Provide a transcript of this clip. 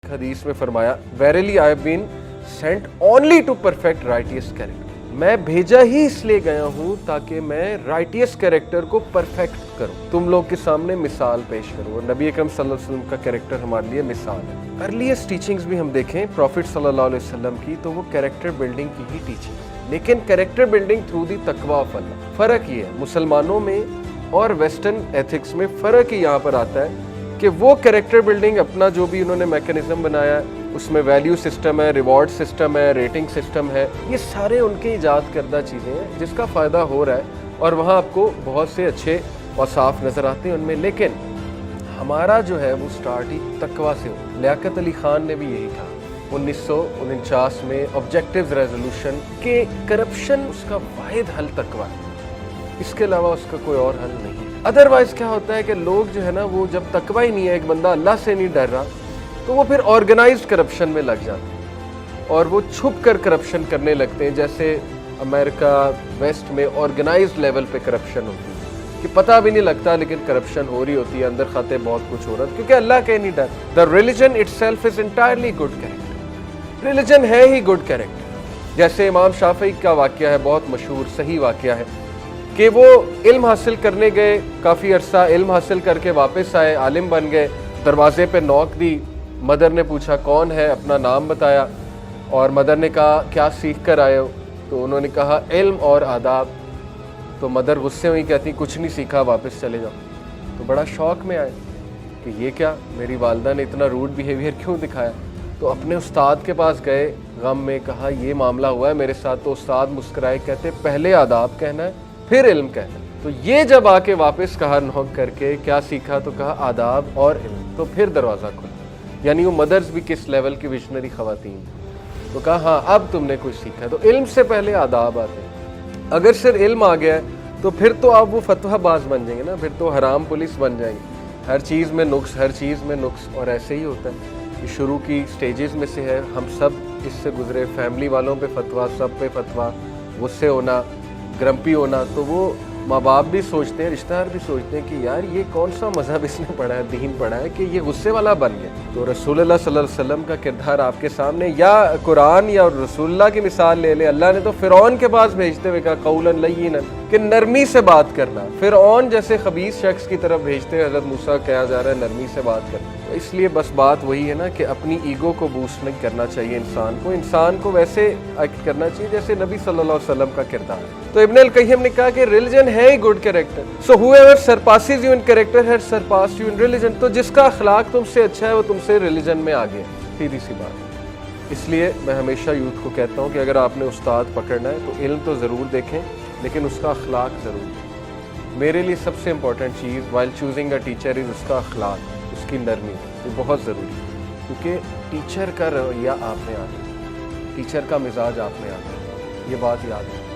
ایک حدیث میں فرمایا verily I have been sent only to perfect righteous character, میں بھیجا ہی اس لیے گیا ہوں تاکہ میں رائٹیس کیریکٹر کو پرفیکٹ کروں، تم لوگ کے سامنے مثال پیش کروں، اور نبی اکرم صلی اللہ علیہ وسلم کا کیریکٹر ہمارے لیے مثال ہے۔ ارلیسٹ ٹیچنگز بھی ہم دیکھیں پروفٹ صلی اللہ علیہ وسلم کی تو وہ کیریکٹر بلڈنگ کی ہی ٹیچنگ، لیکن کیریکٹر بلڈنگ تھرو دی تقوی آف اللہ۔ فرق یہ ہے مسلمانوں میں اور ویسٹرن ایتھکس میں فرق ہی یہاں پر آتا ہے کہ وہ کیریکٹر بلڈنگ اپنا جو بھی انہوں نے میکینزم بنایا ہے اس میں ویلیو سسٹم ہے، ریوارڈ سسٹم ہے، ریٹنگ سسٹم ہے، یہ سارے ان کے ایجاد کردہ چیزیں ہیں جس کا فائدہ ہو رہا ہے اور وہاں آپ کو بہت سے اچھے اور صاف نظر آتے ہیں ان میں، لیکن ہمارا جو ہے وہ سٹارٹ ہی تقوی سے ہو۔ لیاقت علی خان نے بھی یہی کہا 1949 میں آبجیکٹیو ریزولوشن کہ کرپشن اس کا واحد حل تقوی ہے، اس کے علاوہ اس کا کوئی اور حل نہیں۔ ادروائز کیا ہوتا ہے کہ لوگ جو ہے نا وہ جب تقوی ہی نہیں ہے، ایک بندہ اللہ سے نہیں ڈر رہا تو وہ پھر آرگنائزڈ کرپشن میں لگ جاتے ہیں اور وہ چھپ کر کرپشن کرنے لگتے ہیں، جیسے امریکہ ویسٹ میں آرگنائزڈ لیول پہ کرپشن ہوتی ہے کہ پتہ بھی نہیں لگتا لیکن کرپشن ہو رہی ہوتی ہے، اندر خاتے بہت کچھ ہو رہا ہے کیونکہ اللہ کے نہیں ڈر۔ The religion it self is entirely good character, religion ہے ہی گڈ کیریکٹر۔ جیسے امام شافعی کا واقعہ ہے، بہت مشہور صحیح واقعہ ہے کہ وہ علم حاصل کرنے گئے، کافی عرصہ علم حاصل کر کے واپس آئے، عالم بن گئے، دروازے پہ نوک دی، مدر نے پوچھا کون ہے، اپنا نام بتایا اور مدر نے کہا کیا سیکھ کر آئے ہو، تو انہوں نے کہا علم اور آداب، تو مدر غصے ہوئی کہتی کچھ نہیں سیکھا واپس چلے جاؤ، تو بڑا شوق میں آئے کہ یہ کیا، میری والدہ نے اتنا روڈ بیہیویئر کیوں دکھایا، تو اپنے استاد کے پاس گئے غم میں، کہا یہ معاملہ ہوا ہے میرے ساتھ، تو استاد مسکرائے کہتے پہلے آداب کہنا ہے پھر علم کہنا ہے، تو یہ جب آ کے واپس کہا نوک کر کے کیا سیکھا تو کہا آداب اور علم، تو پھر دروازہ کھلا، یعنی وہ مدرز بھی کس لیول کی ویژنری خواتین، تو کہا ہاں اب تم نے کچھ سیکھا، تو علم سے پہلے آداب آتے ہیں۔ اگر صرف علم آ گیا ہے تو پھر تو آپ وہ فتویٰ باز بن جائیں گے نا، پھر تو حرام پولیس بن جائیں گے، ہر چیز میں نقص، ہر چیز میں نقص، اور ایسے ہی ہوتا ہے۔ یہ شروع کی سٹیجز میں سے ہے، ہم سب اس سے گزرے، فیملی والوں پہ فتویٰ، سب پہ فتویٰ، غصے ہونا، گرمپی ہونا، تو وہ ماں باپ بھی سوچتے ہیں، رشتہ دار بھی سوچتے ہیں کہ یار یہ کون سا مذہب اس نے پڑھا ہے، دین پڑھا ہے کہ یہ غصے والا بن گیا۔ تو رسول اللہ صلی اللہ علیہ وسلم کا کردار آپ کے سامنے، یا قرآن یا رسول اللہ کی مثال لے لیں، اللہ نے تو فرعون کے پاس بھیجتے ہوئے کہا قولا لینا، کہ نرمی سے بات کرنا، فرعون جیسے خبیث شخص کی طرف بھیجتے ہوئے حضرت موسیٰ کہا جا رہا ہے نرمی سے بات کرنا۔ تو اس لیے بس بات وہی ہے نا کہ اپنی ایگو کو بوسٹ نہیں کرنا چاہیے، انسان کو ویسے ایکٹ کرنا چاہیے جیسے نبی صلی اللہ علیہ وسلم کا کردار ہے۔ تو ابن القیم نے کہا کہ ریلیجن ہے ہی good character, so whoever surpasses you in character has surpassed you in religion، تو جس کا اخلاق تم سے اچھا ہے وہ تم سے ریلیجن میں آگے ہے، سیدھی سی بات۔ اس لیے میں ہمیشہ یوتھ کو کہتا ہوں کہ اگر آپ نے استاد پکڑنا ہے تو علم تو ضرور دیکھیں لیکن اس کا اخلاق ضرور دیکھیں۔ میرے لیے سب سے امپورٹنٹ چیز while choosing a teacher is اس کا اخلاق، اس کی نرمی، یہ بہت ضروری ہے، کیونکہ ٹیچر کا رویہ آپ میں آتا ہے، ٹیچر کا مزاج آپ میں آتا ہے، یہ بات یاد ہے۔